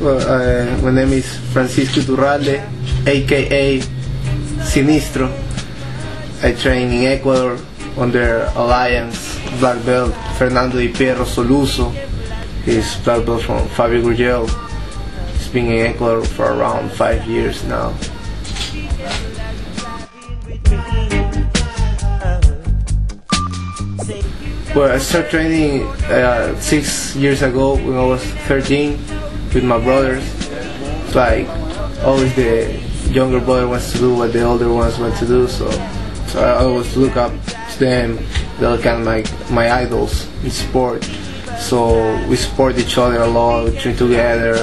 Well, my name is Sinistro Iturralde, aka Sinistro. I train in Ecuador under Alliance black belt Fernando Di Pierro Soluso. He's black belt from Fabio Gurgel. He's been in Ecuador for around 5 years now. Well, I started training 6 years ago when I was 13 with my brothers. It's like always the younger brother wants to do what the older ones want to do, so I always look up to them. They're kind of like my idols in sport. So we support each other a lot, we train together,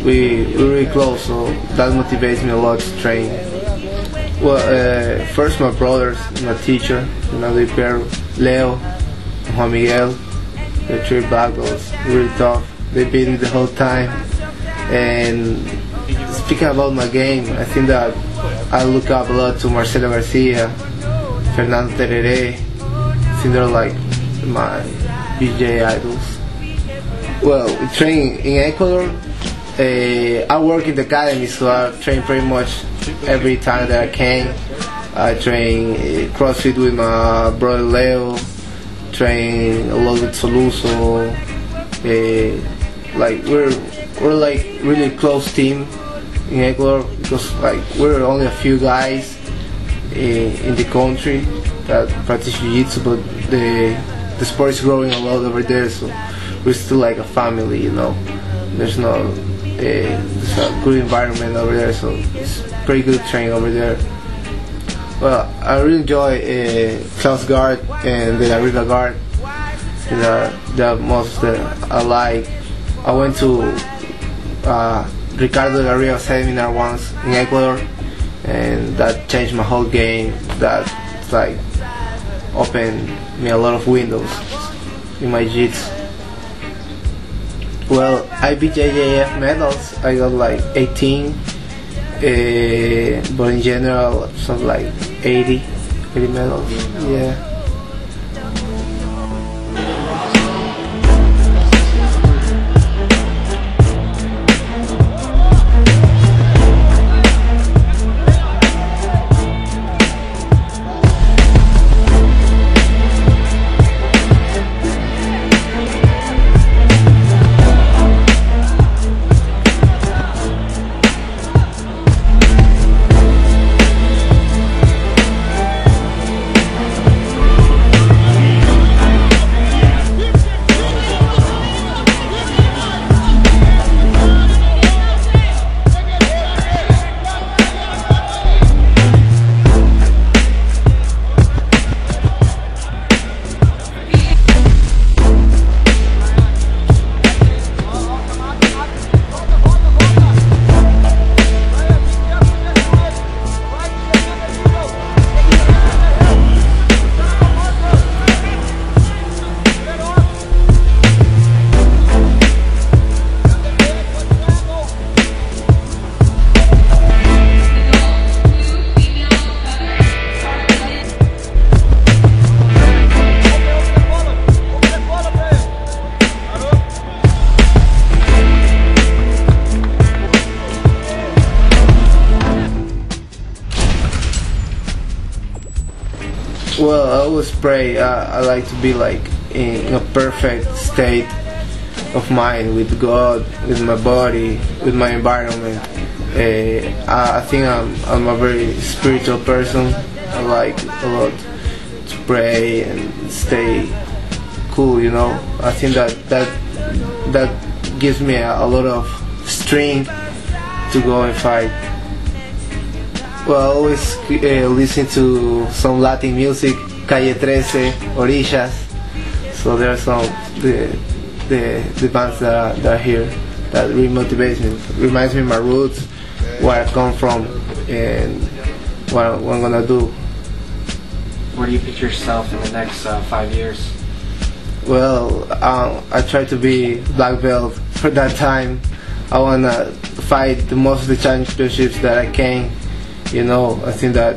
we're really close, so that motivates me a lot to train. Well, first my brothers, my teacher, Fernando Di Pierro, Leo, Juan Miguel, they're 3 black belts, really tough. They beat me the whole time. And speaking about my game, I think that I look up a lot to Marcelo Garcia, Fernando Terere. I think they're like my BJ idols. Well, training in Ecuador, I work in the academy, so I train pretty much every time that I can. I train CrossFit with my brother Leo, train a lot with Soluso. Like we're like really close team in Ecuador because like we're only a few guys in the country that practice jiu-jitsu, but the sport is growing a lot over there, so we're still like a family, you know. There's a good environment over there, so it's pretty good training over there. Well, I really enjoy Klaus Guard and the Arriba Guard. The most that I like. I went to Ricardo Garrido seminar once in Ecuador, and that changed my whole game. That like opened me a lot of windows in my jiu-jitsu. Well, IBJJF medals, I got like 18, but in general, something like 80 medals. Yeah. Well, I always pray. I like to be like in a perfect state of mind with God, with my body, with my environment. I think I'm a very spiritual person. I like a lot to pray and stay cool, you know. I think that gives me a lot of strength to go and fight. Well, I always listen to some Latin music, Calle 13, Orillas. So there are some the bands that are here that really motivates me. Reminds me of my roots, where I come from, and what I'm gonna do. Where do you picture yourself in the next 5 years? Well, I try to be black belt for that time. I wanna fight the most of the championships that I can. You know, I think that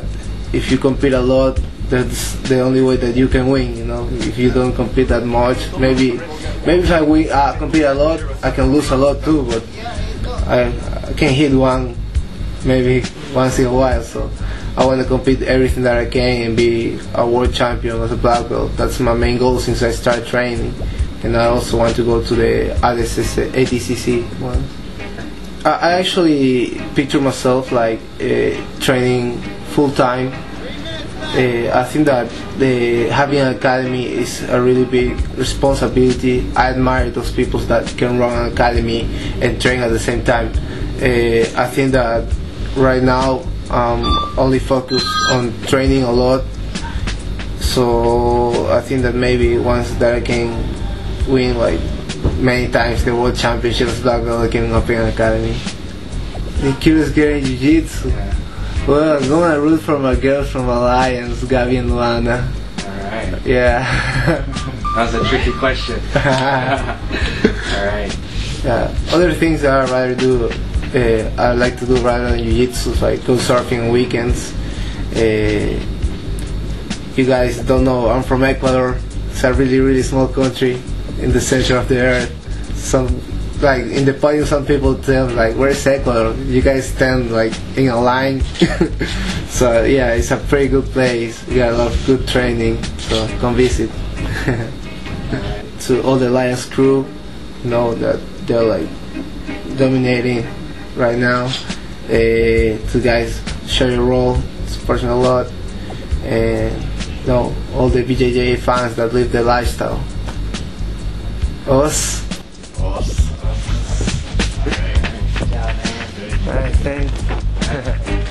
if you compete a lot, that's the only way that you can win. You know, if you don't compete that much, maybe if I compete a lot, I can lose a lot too. But I can hit one maybe once in a while, so I want to compete everything that I can and be a world champion as a black belt. That's my main goal since I started training, and I also want to go to the ADCC one. I actually picture myself like training full time. I think that having an academy is a really big responsibility. I admire those people that can run an academy and train at the same time. I think that right now I'm only focused on training a lot, so I think that maybe once that I can win like many times the world championships black belt, I can open an academy. I'm curious getting jiu-jitsu. Well, I'm gonna root for my girls from Alliance, Gabi and Luana. Alright. Yeah. That was a tricky question. Alright. Other things that I'd rather do, I like to do rather than jiu-jitsu, like go surfing on weekends. You guys don't know, I'm from Ecuador. It's a really, really small country in the center of the earth. Some, like in the podium, some people tell like, "Where's Ecuador?" You guys stand like in a line. So yeah, it's a pretty good place. We got a lot of good training, so come visit. To all the Lions crew, know that they're like dominating right now. To guys, Shoyoroll, supporting a lot, and all the BJJ fans that live the lifestyle. Us. Alright, thanks.